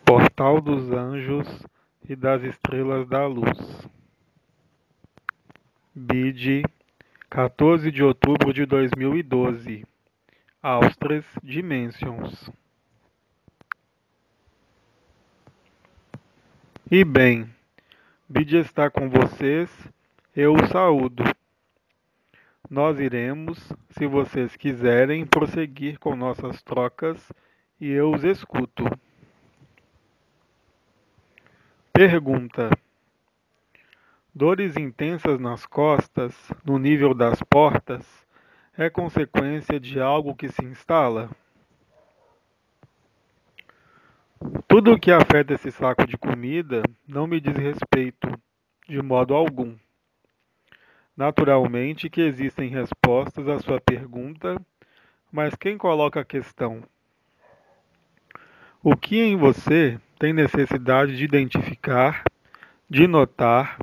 Portal dos Anjos e das Estrelas da Luz. BID, 14 de outubro de 2012. Austres Dimensions. E bem, BID está com vocês, eu o saúdo. Nós iremos, se vocês quiserem, prosseguir com nossas trocas e eu os escuto. Pergunta: dores intensas nas costas, no nível das portas, é consequência de algo que se instala? Tudo o que afeta esse saco de comida não me diz respeito, de modo algum. Naturalmente que existem respostas à sua pergunta, mas quem coloca a questão? O que em você tem necessidade de identificar, de notar,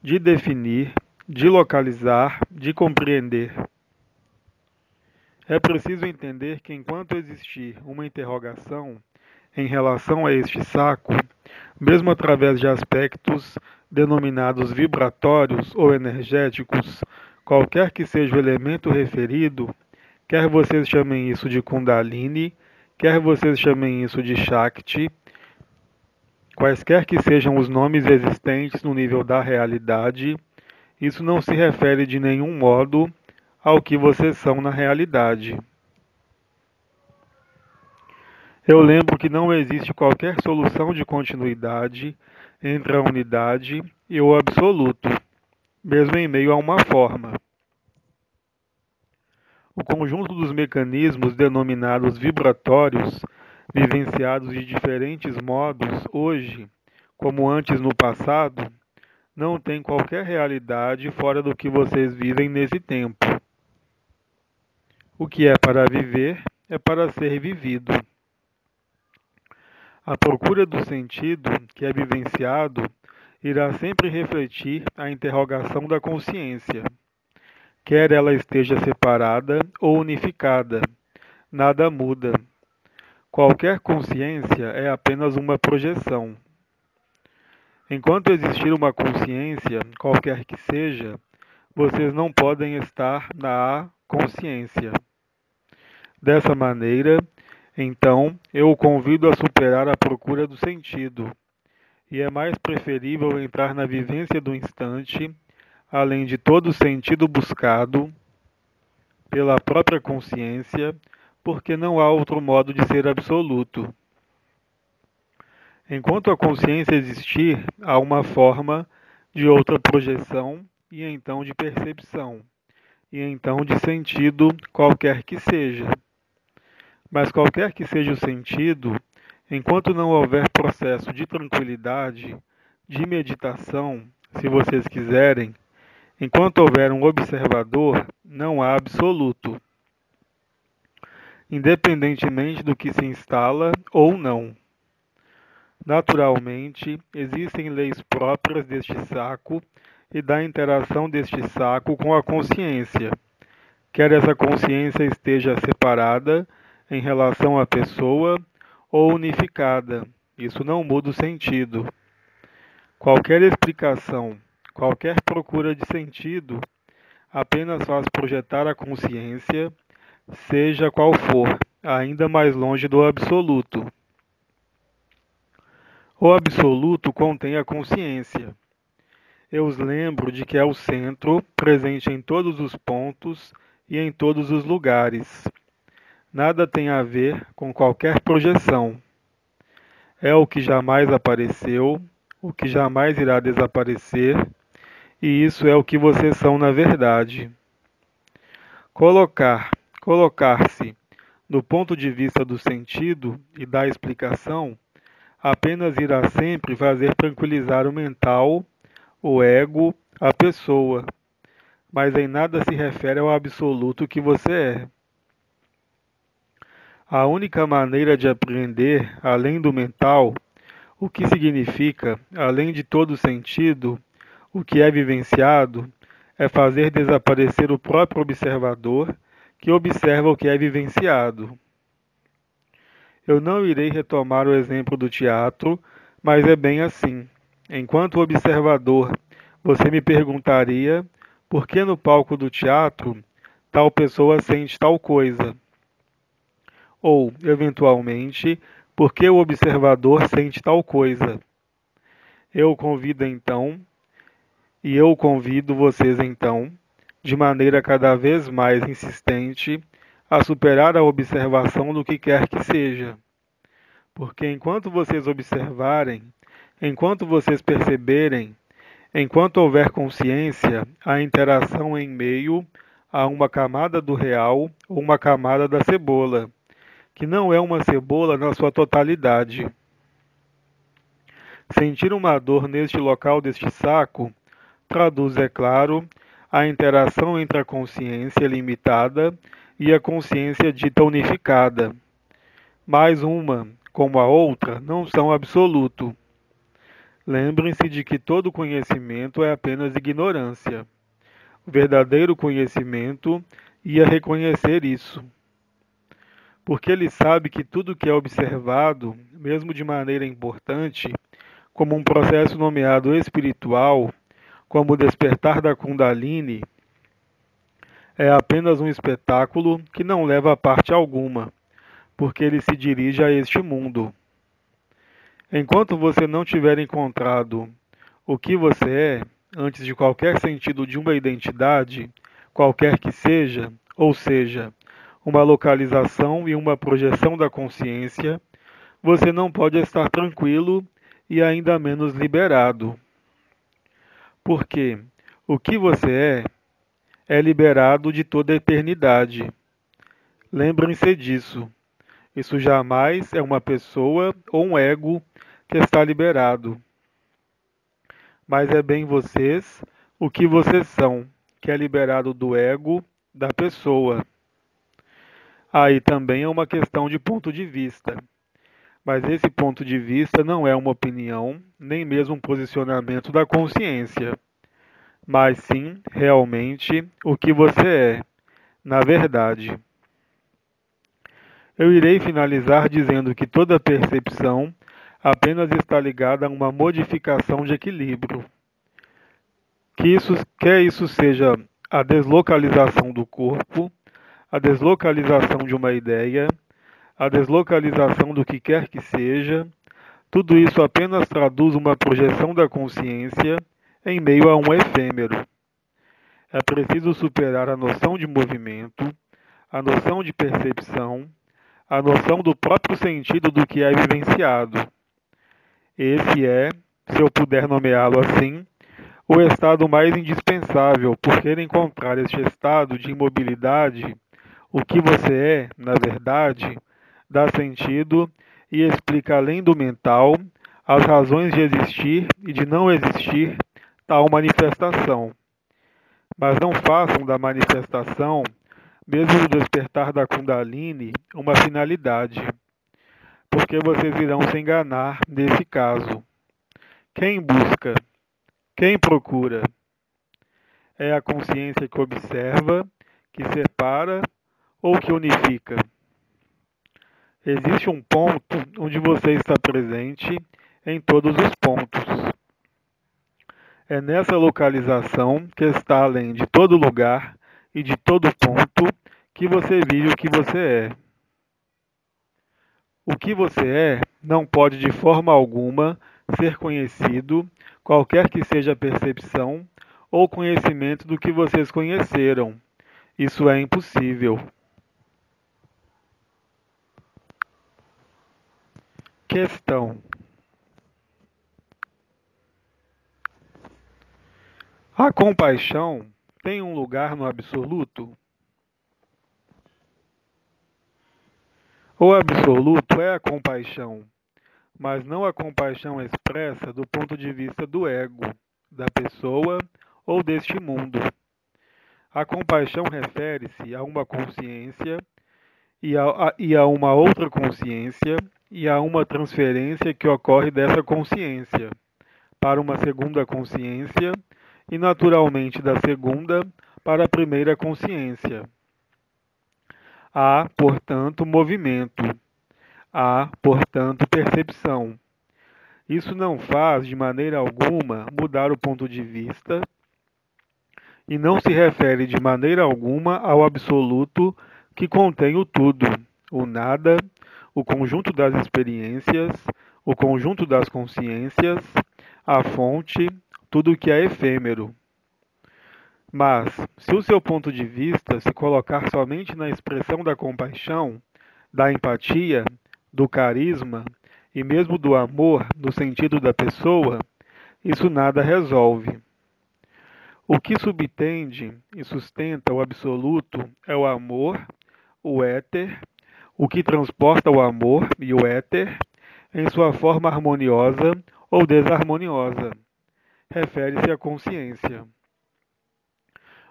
de definir, de localizar, de compreender? É preciso entender que enquanto existir uma interrogação em relação a este saco, mesmo através de aspectos denominados vibratórios ou energéticos, qualquer que seja o elemento referido, quer vocês chamem isso de Kundalini, quer vocês chamem isso de Shakti, quaisquer que sejam os nomes existentes no nível da realidade, isso não se refere de nenhum modo ao que vocês são na realidade. Eu lembro que não existe qualquer solução de continuidade entre a unidade e o absoluto, mesmo em meio a uma forma. O conjunto dos mecanismos denominados vibratórios, vivenciados de diferentes modos hoje, como antes no passado, não tem qualquer realidade fora do que vocês vivem nesse tempo. O que é para viver é para ser vivido. A procura do sentido que é vivenciado irá sempre refletir a interrogação da consciência. Quer ela esteja separada ou unificada, nada muda. Qualquer consciência é apenas uma projeção. Enquanto existir uma consciência, qualquer que seja, vocês não podem estar na consciência. Dessa maneira, então, eu o convido a superar a procura do sentido, e é mais preferível entrar na vivência do instante, além de todo sentido buscado pela própria consciência, porque não há outro modo de ser absoluto. Enquanto a consciência existir, há uma forma de outra projeção, e então de percepção, e então de sentido, qualquer que seja. Mas qualquer que seja o sentido, enquanto não houver processo de tranquilidade, de meditação, se vocês quiserem, enquanto houver um observador, não há absoluto, independentemente do que se instala ou não. Naturalmente, existem leis próprias deste saco e da interação deste saco com a consciência, quer essa consciência esteja separada em relação à pessoa ou unificada. Isso não muda o sentido. Qualquer explicação, qualquer procura de sentido, apenas faz projetar a consciência, seja qual for, ainda mais longe do absoluto. O absoluto contém a consciência. Eu os lembro de que é o centro, presente em todos os pontos e em todos os lugares. Nada tem a ver com qualquer projeção. É o que jamais apareceu, o que jamais irá desaparecer, e isso é o que vocês são na verdade. Colocar-se do ponto de vista do sentido e da explicação apenas irá sempre fazer tranquilizar o mental, o ego, a pessoa, mas em nada se refere ao absoluto que você é. A única maneira de apreender, além do mental, o que significa, além de todo sentido, o que é vivenciado, é fazer desaparecer o próprio observador que observa o que é vivenciado. Eu não irei retomar o exemplo do teatro, mas é bem assim. Enquanto observador, você me perguntaria por que no palco do teatro tal pessoa sente tal coisa? Ou, eventualmente, por que o observador sente tal coisa? Eu convido então, e eu convido vocês então, de maneira cada vez mais insistente, a superar a observação do que quer que seja. Porque enquanto vocês observarem, enquanto vocês perceberem, enquanto houver consciência, a interação em meio a uma camada do real ou uma camada da cebola, que não é uma cebola na sua totalidade. Sentir uma dor neste local deste saco traduz, é claro, a interação entre a consciência limitada e a consciência dita unificada. Mas uma, como a outra, não são absoluto. Lembrem-se de que todo conhecimento é apenas ignorância. O verdadeiro conhecimento ia reconhecer isso. Porque ele sabe que tudo que é observado, mesmo de maneira importante, como um processo nomeado espiritual, como o despertar da Kundalini, é apenas um espetáculo que não leva a parte alguma, porque ele se dirige a este mundo. Enquanto você não tiver encontrado o que você é, antes de qualquer sentido de uma identidade, qualquer que seja, ou seja, uma localização e uma projeção da consciência, você não pode estar tranquilo e ainda menos liberado. Porque o que você é liberado de toda a eternidade. Lembrem-se disso. Isso jamais é uma pessoa ou um ego que está liberado. Mas é bem vocês, o que vocês são, que é liberado do ego da pessoa. Aí também é uma questão de ponto de vista. Mas esse ponto de vista não é uma opinião, nem mesmo um posicionamento da consciência, mas sim, realmente, o que você é, na verdade. Eu irei finalizar dizendo que toda percepção apenas está ligada a uma modificação de equilíbrio. Quer isso seja a deslocalização do corpo, a deslocalização de uma ideia, a deslocalização do que quer que seja, tudo isso apenas traduz uma projeção da consciência em meio a um efêmero. É preciso superar a noção de movimento, a noção de percepção, a noção do próprio sentido do que é vivenciado. Esse é, se eu puder nomeá-lo assim, o estado mais indispensável, porque encontrar este estado de imobilidade, o que você é, na verdade, dá sentido e explica além do mental as razões de existir e de não existir tal manifestação. Mas não façam da manifestação, mesmo no despertar da Kundalini, uma finalidade, porque vocês irão se enganar nesse caso. Quem busca, quem procura, é a consciência que observa, que separa ou que unifica. Existe um ponto onde você está presente em todos os pontos. É nessa localização que está além de todo lugar e de todo ponto que você vive o que você é. O que você é não pode de forma alguma ser conhecido, qualquer que seja a percepção ou conhecimento do que vocês conheceram. Isso é impossível. Questão: a compaixão tem um lugar no absoluto? O absoluto é a compaixão, mas não a compaixão expressa do ponto de vista do ego, da pessoa ou deste mundo. A compaixão refere-se a uma consciência e a uma outra consciência e a uma transferência que ocorre dessa consciência para uma segunda consciência e, naturalmente, da segunda para a primeira consciência. Há, portanto, movimento. Há, portanto, percepção. Isso não faz, de maneira alguma, mudar o ponto de vista e não se refere de maneira alguma ao absoluto que contém o tudo, o nada, o conjunto das experiências, o conjunto das consciências, a fonte, tudo o que é efêmero. Mas, se o seu ponto de vista se colocar somente na expressão da compaixão, da empatia, do carisma e mesmo do amor no sentido da pessoa, isso nada resolve. O que subtende e sustenta o absoluto é o amor, o éter, o que transporta o amor e o éter em sua forma harmoniosa ou desarmoniosa. Refere-se à consciência.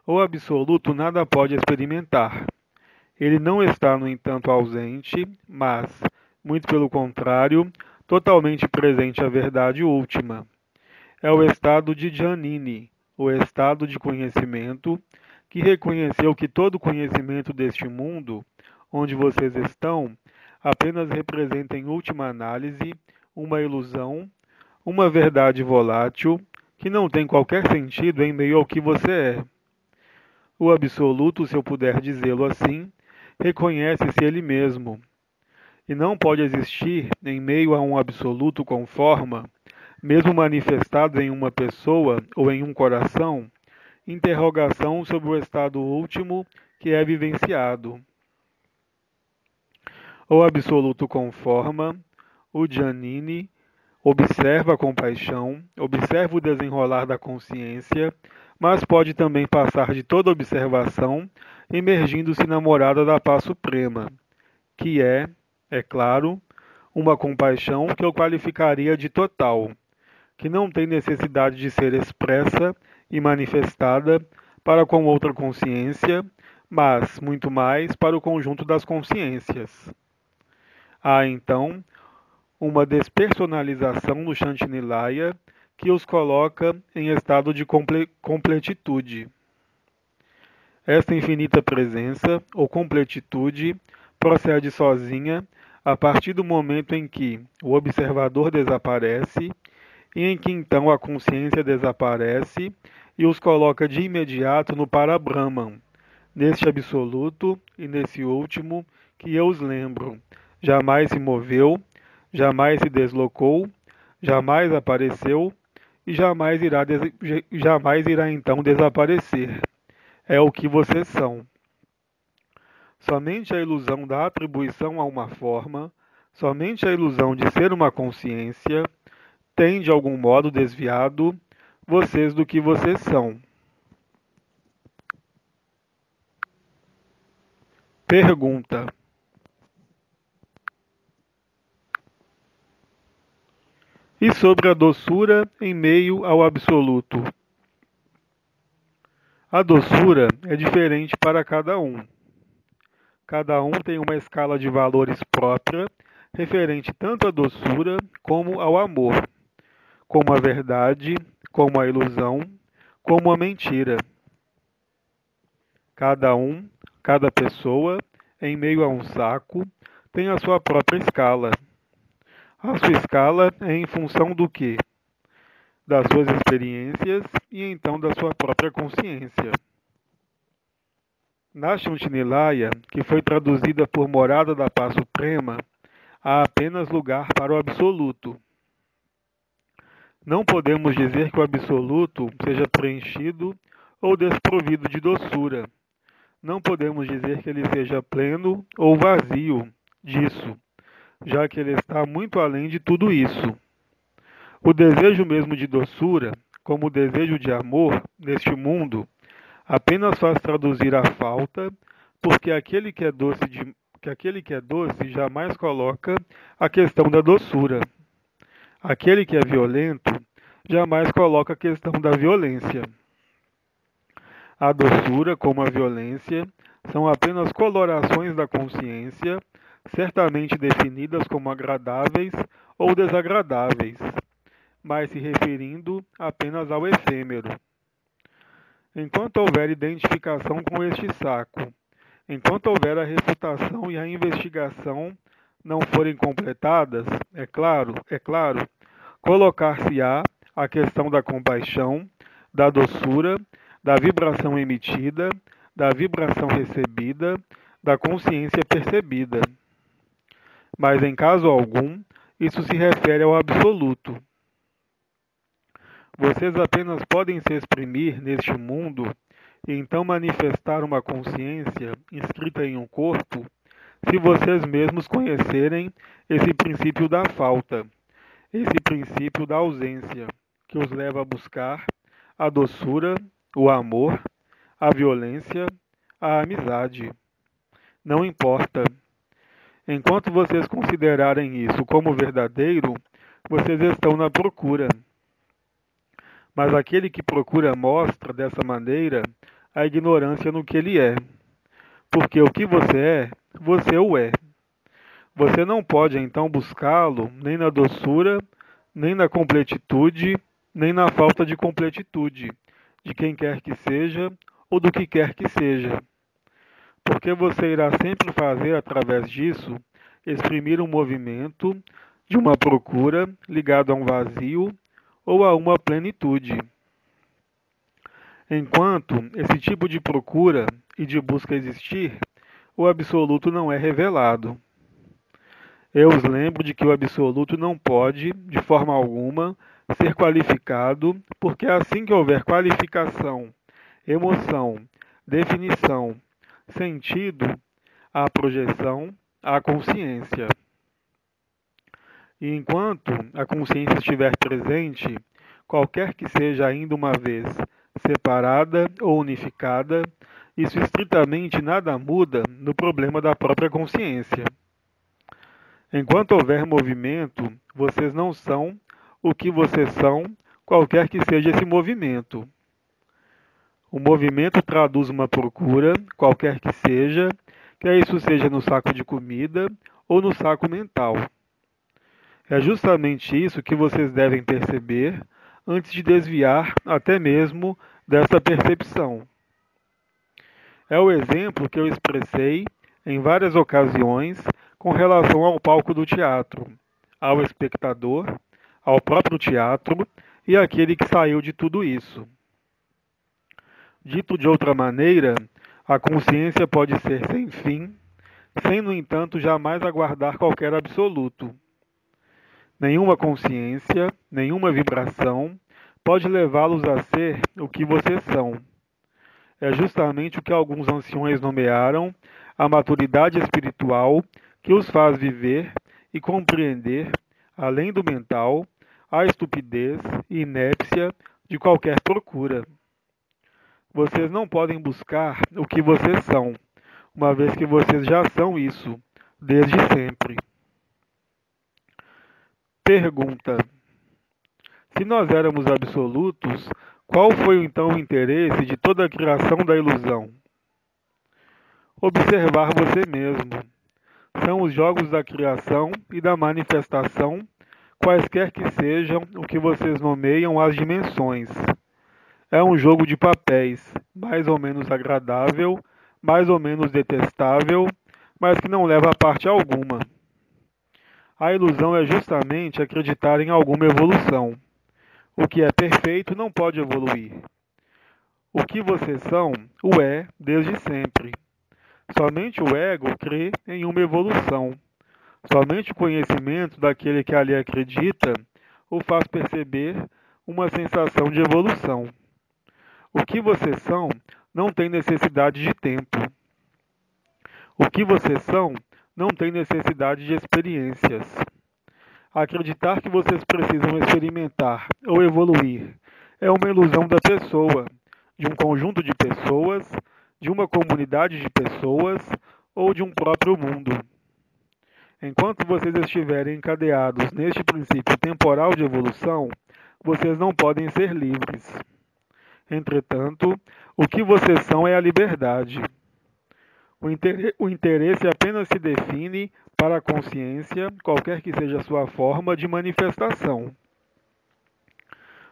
O absoluto nada pode experimentar. Ele não está, no entanto, ausente, mas, muito pelo contrário, totalmente presente à verdade última. É o estado de Giannini, o estado de conhecimento, que reconheceu que todo conhecimento deste mundo, onde vocês estão, apenas representa, em última análise, uma ilusão, uma verdade volátil, que não tem qualquer sentido em meio ao que você é. O absoluto, se eu puder dizê-lo assim, reconhece-se ele mesmo, e não pode existir, em meio a um absoluto com forma, mesmo manifestado em uma pessoa ou em um coração, interrogação sobre o estado último que é vivenciado. O absoluto com forma, o Giannini, observa a compaixão, observa o desenrolar da consciência, mas pode também passar de toda observação, emergindo-se na morada da paz suprema, que é claro, uma compaixão que eu qualificaria de total, que não tem necessidade de ser expressa e manifestada para com outra consciência, mas, muito mais, para o conjunto das consciências. Há, então, uma despersonalização do Shantinilaya que os coloca em estado de completitude. Esta infinita presença, ou completitude, procede sozinha a partir do momento em que o observador desaparece e em que então a consciência desaparece e os coloca de imediato no Parabrahman, neste absoluto e nesse último que eu os lembro. Jamais se moveu, jamais se deslocou, jamais apareceu e jamais irá então desaparecer. É o que vocês são. Somente a ilusão da atribuição a uma forma, somente a ilusão de ser uma consciência, tem de algum modo desviado vocês do que vocês são. Pergunta: e sobre a doçura em meio ao absoluto? A doçura é diferente para cada um. Cada um tem uma escala de valores própria, referente tanto à doçura como ao amor, como a verdade, como a ilusão, como a mentira. Cada um, cada pessoa, em meio a um saco, tem a sua própria escala. A sua escala é em função do quê? Das suas experiências e então da sua própria consciência. Na Shantinilaya, que foi traduzida por Morada da Paz Suprema, há apenas lugar para o absoluto. Não podemos dizer que o absoluto seja preenchido ou desprovido de doçura. Não podemos dizer que ele seja pleno ou vazio disso, já que ele está muito além de tudo isso. O desejo mesmo de doçura, como o desejo de amor neste mundo, apenas faz traduzir a falta, porque aquele que é doce jamais coloca a questão da doçura. Aquele que é violento jamais coloca a questão da violência. A doçura, como a violência, são apenas colorações da consciência, certamente definidas como agradáveis ou desagradáveis, mas se referindo apenas ao efêmero. Enquanto houver identificação com este saco, enquanto houver a refutação e a investigação não forem completadas, é claro, colocar-se-á a questão da compaixão, da doçura, da vibração emitida, da vibração recebida, da consciência percebida. Mas em caso algum, isso se refere ao absoluto. Vocês apenas podem se exprimir neste mundo e então manifestar uma consciência inscrita em um corpo se vocês mesmos conhecerem esse princípio da falta, esse princípio da ausência, que os leva a buscar a doçura, o amor, a violência, a amizade. Não importa. Enquanto vocês considerarem isso como verdadeiro, vocês estão na procura. Mas aquele que procura mostra, dessa maneira, a ignorância no que ele é. Porque o que você o é. Você não pode então buscá-lo nem na doçura, nem na completitude, nem na falta de completitude, de quem quer que seja ou do que quer que seja. Porque você irá sempre fazer, através disso, exprimir um movimento de uma procura ligado a um vazio ou a uma plenitude. Enquanto esse tipo de procura e de busca existir, o absoluto não é revelado. Eu os lembro de que o absoluto não pode, de forma alguma, ser qualificado, porque assim que houver qualificação, emoção, definição, sentido, há projeção, há consciência. E enquanto a consciência estiver presente, qualquer que seja ainda uma vez separada ou unificada, isso estritamente nada muda no problema da própria consciência. Enquanto houver movimento, vocês não são o que vocês são, qualquer que seja esse movimento. O movimento traduz uma procura, qualquer que seja, quer isso seja no saco de comida ou no saco mental. É justamente isso que vocês devem perceber antes de desviar até mesmo dessa percepção. É o exemplo que eu expressei em várias ocasiões com relação ao palco do teatro, ao espectador, ao próprio teatro e àquele que saiu de tudo isso. Dito de outra maneira, a consciência pode ser sem fim, sem, no entanto, jamais aguardar qualquer absoluto. Nenhuma consciência, nenhuma vibração pode levá-los a ser o que vocês são. É justamente o que alguns anciões nomearam a maturidade espiritual que os faz viver e compreender, além do mental, a estupidez e inépcia de qualquer procura. Vocês não podem buscar o que vocês são, uma vez que vocês já são isso, desde sempre. Pergunta: se nós éramos absolutos, qual foi então o interesse de toda a criação da ilusão? Observar você mesmo. São os jogos da criação e da manifestação, quaisquer que sejam o que vocês nomeiam as dimensões. É um jogo de papéis, mais ou menos agradável, mais ou menos detestável, mas que não leva a parte alguma. A ilusão é justamente acreditar em alguma evolução. O que é perfeito não pode evoluir. O que vocês são, o é desde sempre. Somente o ego crê em uma evolução. Somente o conhecimento daquele que ali acredita o faz perceber uma sensação de evolução. O que vocês são não tem necessidade de tempo. O que vocês são não tem necessidade de experiências. Acreditar que vocês precisam experimentar ou evoluir é uma ilusão da pessoa, de um conjunto de pessoas, de uma comunidade de pessoas ou de um próprio mundo. Enquanto vocês estiverem encadeados neste princípio temporal de evolução, vocês não podem ser livres. Entretanto, o que vocês são é a liberdade. O interesse apenas se define para a consciência, qualquer que seja a sua forma de manifestação.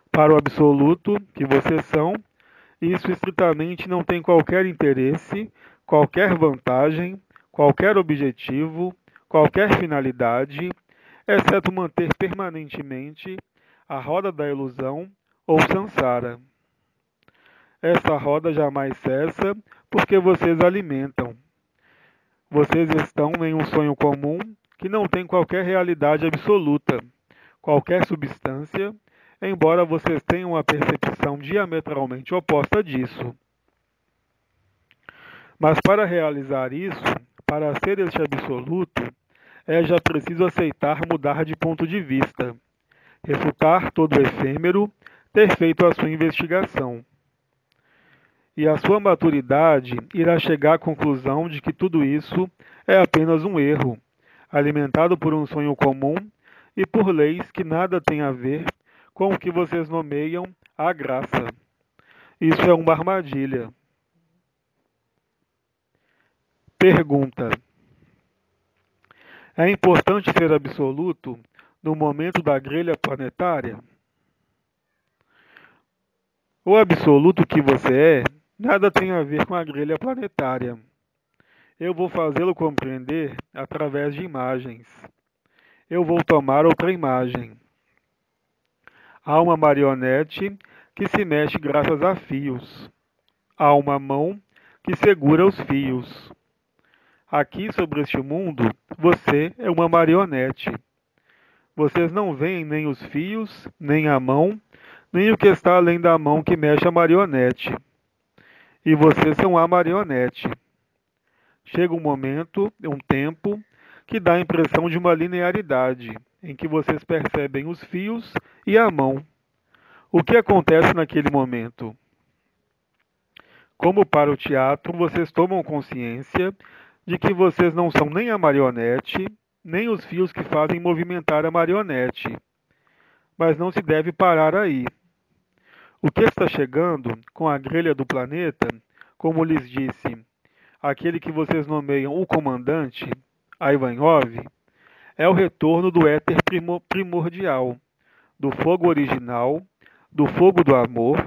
Para o absoluto, que vocês são, isso estritamente não tem qualquer interesse, qualquer vantagem, qualquer objetivo, qualquer finalidade, exceto manter permanentemente a roda da ilusão ou samsara. Essa roda jamais cessa porque vocês alimentam. Vocês estão em um sonho comum que não tem qualquer realidade absoluta, qualquer substância, embora vocês tenham uma percepção diametralmente oposta disso. Mas para realizar isso, para ser este absoluto, é já preciso aceitar mudar de ponto de vista, refutar todo o efêmero, ter feito a sua investigação. E a sua maturidade irá chegar à conclusão de que tudo isso é apenas um erro, alimentado por um sonho comum e por leis que nada têm a ver com o que vocês nomeiam a graça. Isso é uma armadilha. Pergunta: é importante ser absoluto no momento da grelha planetária? O absoluto que você é nada tem a ver com a grelha planetária. Eu vou fazê-lo compreender através de imagens. Eu vou tomar outra imagem. Há uma marionete que se mexe graças a fios. Há uma mão que segura os fios. Aqui sobre este mundo, você é uma marionete. Vocês não veem nem os fios, nem a mão, nem o que está além da mão que mexe a marionete. E vocês são a marionete. Chega um momento, um tempo, que dá a impressão de uma linearidade, em que vocês percebem os fios e a mão. O que acontece naquele momento? Como para o teatro, vocês tomam consciência de que vocês não são nem a marionete, nem os fios que fazem movimentar a marionete. Mas não se deve parar aí. O que está chegando com a grelha do planeta, como lhes disse, aquele que vocês nomeiam o comandante, Ivanov, é o retorno do éter primordial, do fogo original, do fogo do amor,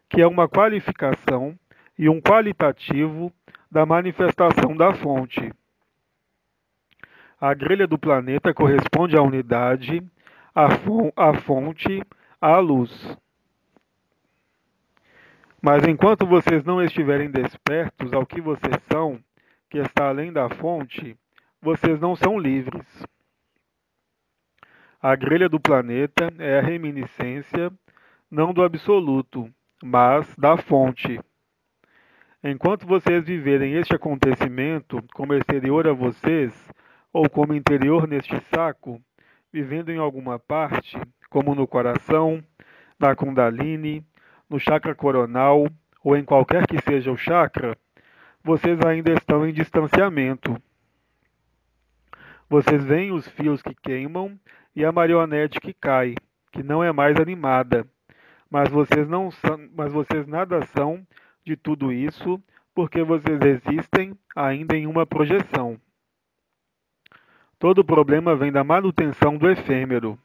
que é uma qualificação e um qualitativo da manifestação da fonte. A grelha do planeta corresponde à unidade, à fonte, à luz. Mas enquanto vocês não estiverem despertos ao que vocês são, que está além da fonte, vocês não são livres. A grelha do planeta é a reminiscência, não do absoluto, mas da fonte. Enquanto vocês viverem este acontecimento como exterior a vocês, ou como interior neste saco, vivendo em alguma parte, como no coração, na Kundalini, no chakra coronal, ou em qualquer que seja o chakra, vocês ainda estão em distanciamento. Vocês veem os fios que queimam e a marionete que cai, que não é mais animada. Mas vocês nada são de tudo isso, porque vocês existem ainda em uma projeção. Todo problema vem da manutenção do efêmero.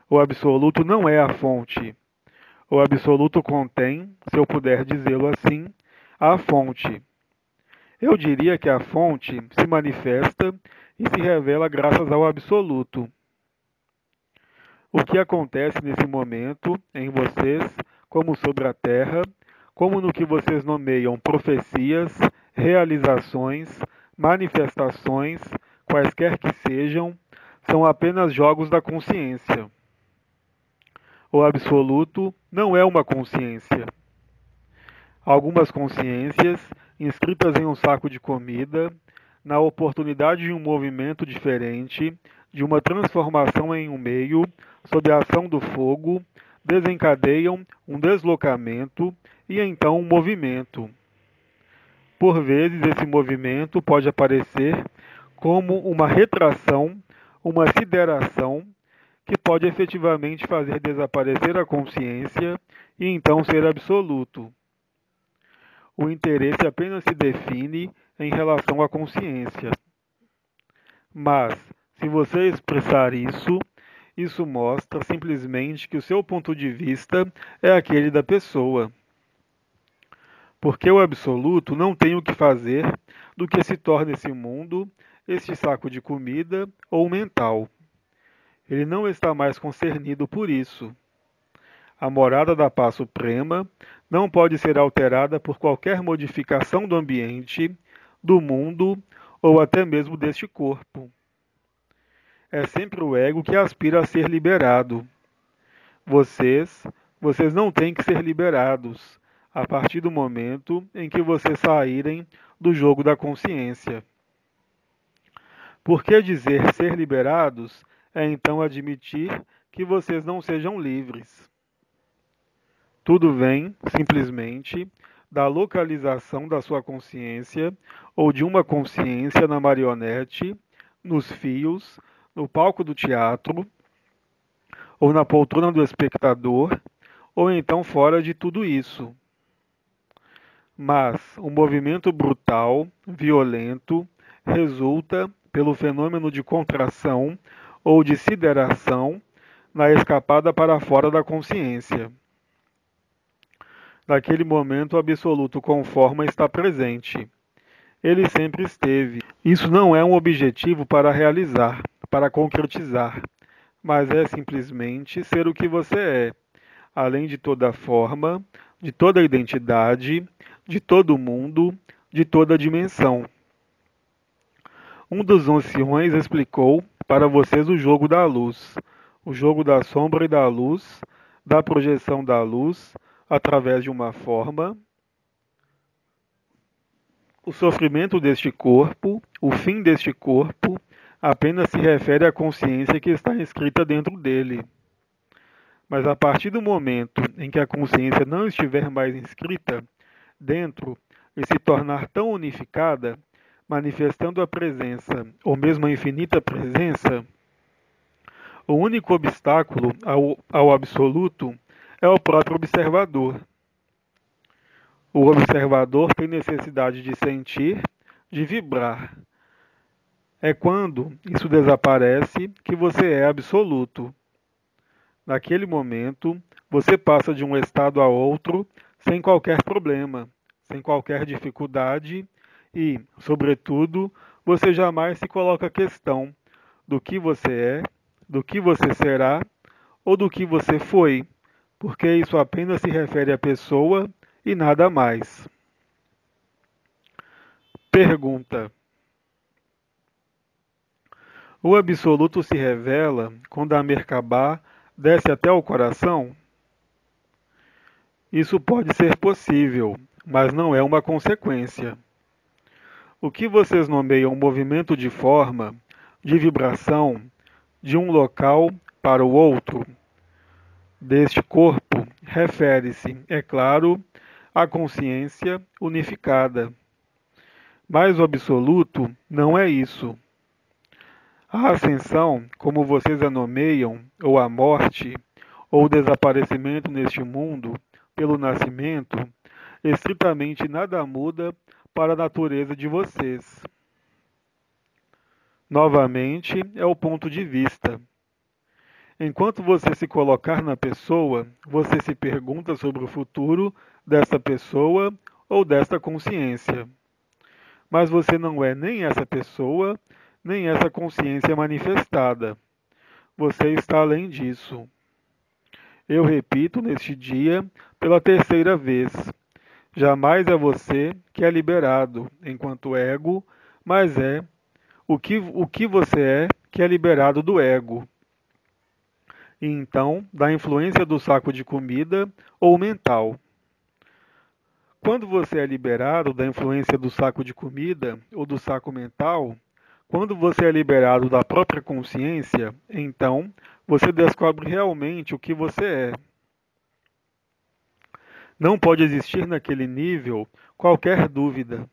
O absoluto não é a fonte. O absoluto contém, se eu puder dizê-lo assim, a fonte. Eu diria que a fonte se manifesta e se revela graças ao absoluto. O que acontece nesse momento em vocês, como sobre a terra, como no que vocês nomeiam profecias, realizações, manifestações, quaisquer que sejam, são apenas jogos da consciência. O absoluto não é uma consciência. Algumas consciências, inscritas em um saco de comida, na oportunidade de um movimento diferente, de uma transformação em um meio, sob a ação do fogo, desencadeiam um deslocamento e então um movimento. Por vezes, esse movimento pode aparecer como uma retração, uma sideração, que pode efetivamente fazer desaparecer a consciência e então ser absoluto. O interesse apenas se define em relação à consciência. Mas, se você expressar isso, isso mostra simplesmente que o seu ponto de vista é aquele da pessoa. Porque o absoluto não tem o que fazer do que se torna esse mundo este saco de comida ou mental. Ele não está mais concernido por isso. A morada da paz suprema não pode ser alterada por qualquer modificação do ambiente, do mundo ou até mesmo deste corpo. É sempre o ego que aspira a ser liberado. Vocês, vocês não têm que ser liberados a partir do momento em que vocês saírem do jogo da consciência. Por que dizer ser liberados é então admitir que vocês não sejam livres? Tudo vem, simplesmente, da localização da sua consciência ou de uma consciência na marionete, nos fios, no palco do teatro, ou na poltrona do espectador, ou então fora de tudo isso. Mas o movimento brutal, violento, resulta pelo fenômeno de contração ou de sideração na escapada para fora da consciência. Naquele momento, o absoluto com forma está presente. Ele sempre esteve. Isso não é um objetivo para realizar, para concretizar, mas é simplesmente ser o que você é, além de toda forma, de toda identidade, de todo mundo, de toda dimensão. Um dos anciões explicou para vocês o jogo da luz, o jogo da sombra e da luz, da projeção da luz através de uma forma, o sofrimento deste corpo, o fim deste corpo, apenas se refere à consciência que está inscrita dentro dele. Mas a partir do momento em que a consciência não estiver mais inscrita dentro e se tornar tão unificada, manifestando a presença, ou mesmo a infinita presença, o único obstáculo ao absoluto é o próprio observador. O observador tem necessidade de sentir, de vibrar. É quando isso desaparece que você é absoluto. Naquele momento, você passa de um estado a outro sem qualquer problema, sem qualquer dificuldade e, sobretudo, você jamais se coloca a questão do que você é, do que você será ou do que você foi, porque isso apenas se refere à pessoa e nada mais. Pergunta: o absoluto se revela quando a Merkabah desce até o coração? Isso pode ser possível, mas não é uma consequência. O que vocês nomeiam movimento de forma, de vibração, de um local para o outro, deste corpo, refere-se, é claro, à consciência unificada. Mas o absoluto não é isso. A ascensão, como vocês a nomeiam, ou a morte, ou o desaparecimento neste mundo, pelo nascimento, estritamente nada muda para a natureza de vocês. Novamente, é o ponto de vista. Enquanto você se colocar na pessoa, você se pergunta sobre o futuro dessa pessoa ou desta consciência. Mas você não é nem essa pessoa, nem essa consciência manifestada. Você está além disso. Eu repito neste dia pela terceira vez. Jamais é você que é liberado enquanto ego, mas é o que você é que é liberado do ego. E então, da influência do saco de comida ou mental. Quando você é liberado da influência do saco de comida ou do saco mental, quando você é liberado da própria consciência, então você descobre realmente o que você é. Não pode existir naquele nível qualquer dúvida.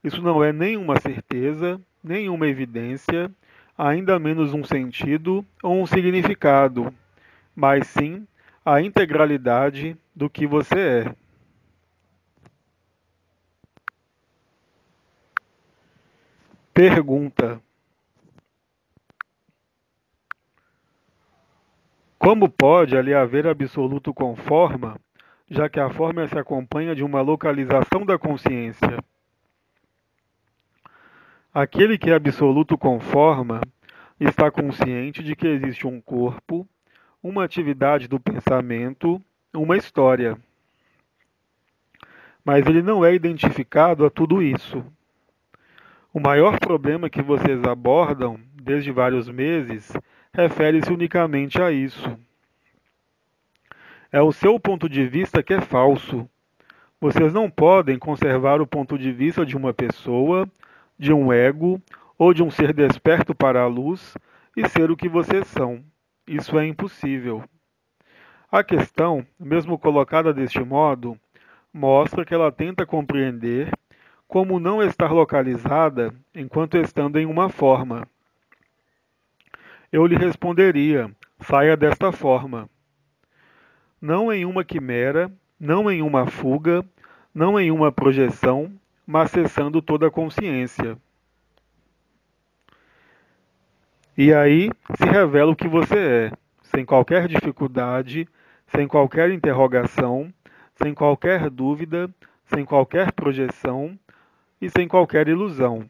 Isso não é nenhuma certeza, nenhuma evidência, ainda menos um sentido ou um significado, mas sim a integralidade do que você é. Pergunta: como pode ali haver absoluto com forma, já que a forma se acompanha de uma localização da consciência? Aquele que é absoluto com forma está consciente de que existe um corpo, uma atividade do pensamento, uma história. Mas ele não é identificado a tudo isso. O maior problema que vocês abordam, desde vários meses, refere-se unicamente a isso. É o seu ponto de vista que é falso. Vocês não podem conservar o ponto de vista de uma pessoa, de um ego ou de um ser desperto para a luz e ser o que vocês são. Isso é impossível. A questão, mesmo colocada deste modo, mostra que ela tenta compreender como não estar localizada enquanto estando em uma forma. Eu lhe responderia: saia desta forma. Não em uma quimera, não em uma fuga, não em uma projeção, mas cessando toda a consciência. E aí se revela o que você é, sem qualquer dificuldade, sem qualquer interrogação, sem qualquer dúvida, sem qualquer projeção e sem qualquer ilusão.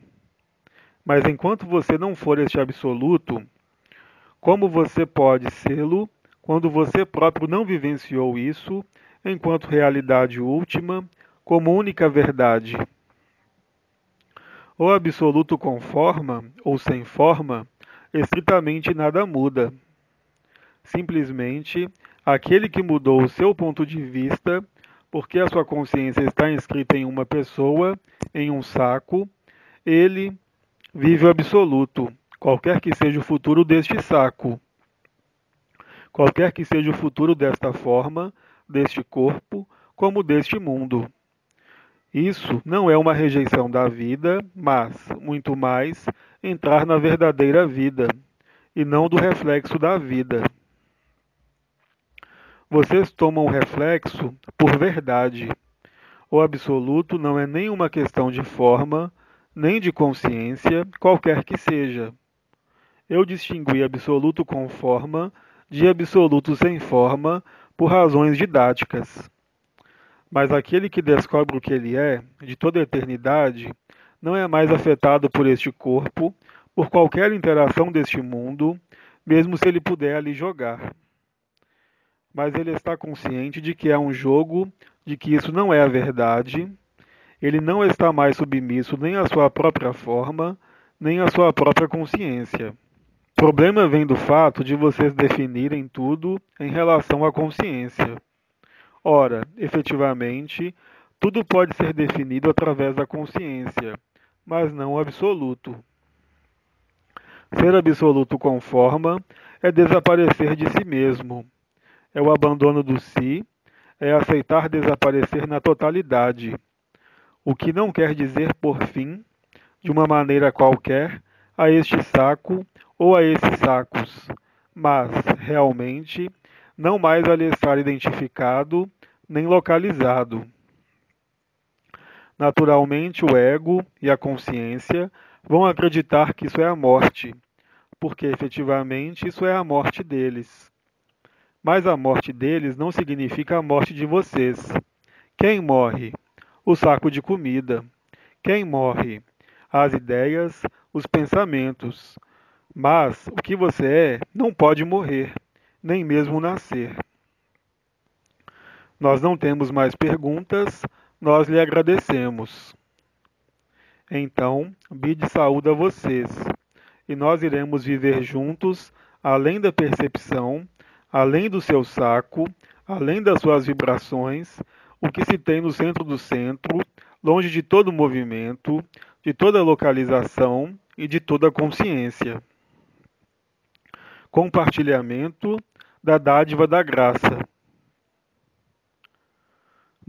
Mas enquanto você não for este absoluto, como você pode sê-lo quando você próprio não vivenciou isso enquanto realidade última, como única verdade? O absoluto com forma ou sem forma, estritamente nada muda. Simplesmente, aquele que mudou o seu ponto de vista, porque a sua consciência está inscrita em uma pessoa, em um saco, ele vive o absoluto, qualquer que seja o futuro deste saco, qualquer que seja o futuro desta forma, deste corpo, como deste mundo. Isso não é uma rejeição da vida, mas, muito mais, entrar na verdadeira vida, e não do reflexo da vida. Vocês tomam o reflexo por verdade. O absoluto não é nem uma questão de forma, nem de consciência, qualquer que seja. Eu distingui absoluto com forma de absoluto sem forma por razões didáticas. Mas aquele que descobre o que ele é, de toda a eternidade, não é mais afetado por este corpo, por qualquer interação deste mundo, mesmo se ele puder ali jogar. Mas ele está consciente de que é um jogo, de que isso não é a verdade. Ele não está mais submisso nem à sua própria forma, nem à sua própria consciência. O problema vem do fato de vocês definirem tudo em relação à consciência. Ora, efetivamente, tudo pode ser definido através da consciência, mas não o absoluto. Ser absoluto com forma é desaparecer de si mesmo, é o abandono do si, é aceitar desaparecer na totalidade, o que não quer dizer por fim, de uma maneira qualquer, a este saco ou a esses sacos, mas, realmente, não mais a lhe estar identificado nem localizado. Naturalmente, o ego e a consciência vão acreditar que isso é a morte, porque efetivamente isso é a morte deles. Mas a morte deles não significa a morte de vocês. Quem morre? O saco de comida. Quem morre? As ideias, os pensamentos. Mas o que você é não pode morrer, nem mesmo nascer. Nós não temos mais perguntas, nós lhe agradecemos. Então, Bide saúda vocês, e nós iremos viver juntos, além da percepção, além do seu saco, além das suas vibrações, o que se tem no centro do centro, longe de todo movimento, de toda localização e de toda consciência. Compartilhamento da dádiva da graça.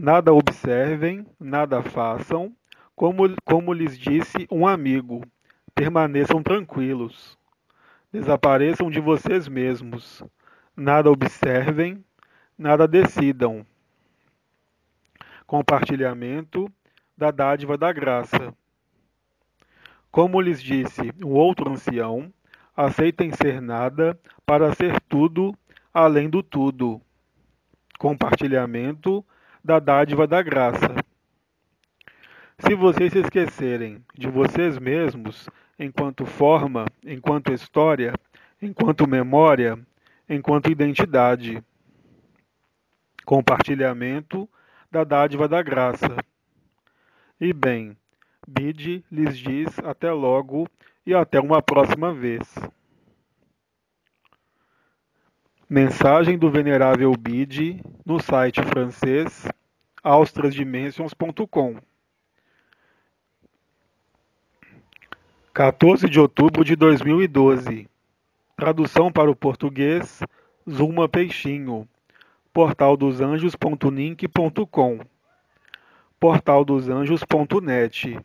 Nada observem, nada façam, como lhes disse um amigo. Permaneçam tranquilos. Desapareçam de vocês mesmos. Nada observem, nada decidam. Compartilhamento da dádiva da graça. Como lhes disse um outro ancião, aceitem ser nada para ser tudo além do tudo. Compartilhamento da dádiva da graça. Se vocês se esquecerem de vocês mesmos enquanto forma, enquanto história, enquanto memória, enquanto identidade, compartilhamento da dádiva da graça. E bem, Bide lhes diz até logo e até uma próxima vez. Mensagem do Venerável Bide no site francês austrasdimensions.com. 14 de outubro de 2012. Tradução para o português, Zuma Peixinho. portaldosanjos.ninc.com. portaldosanjos.net.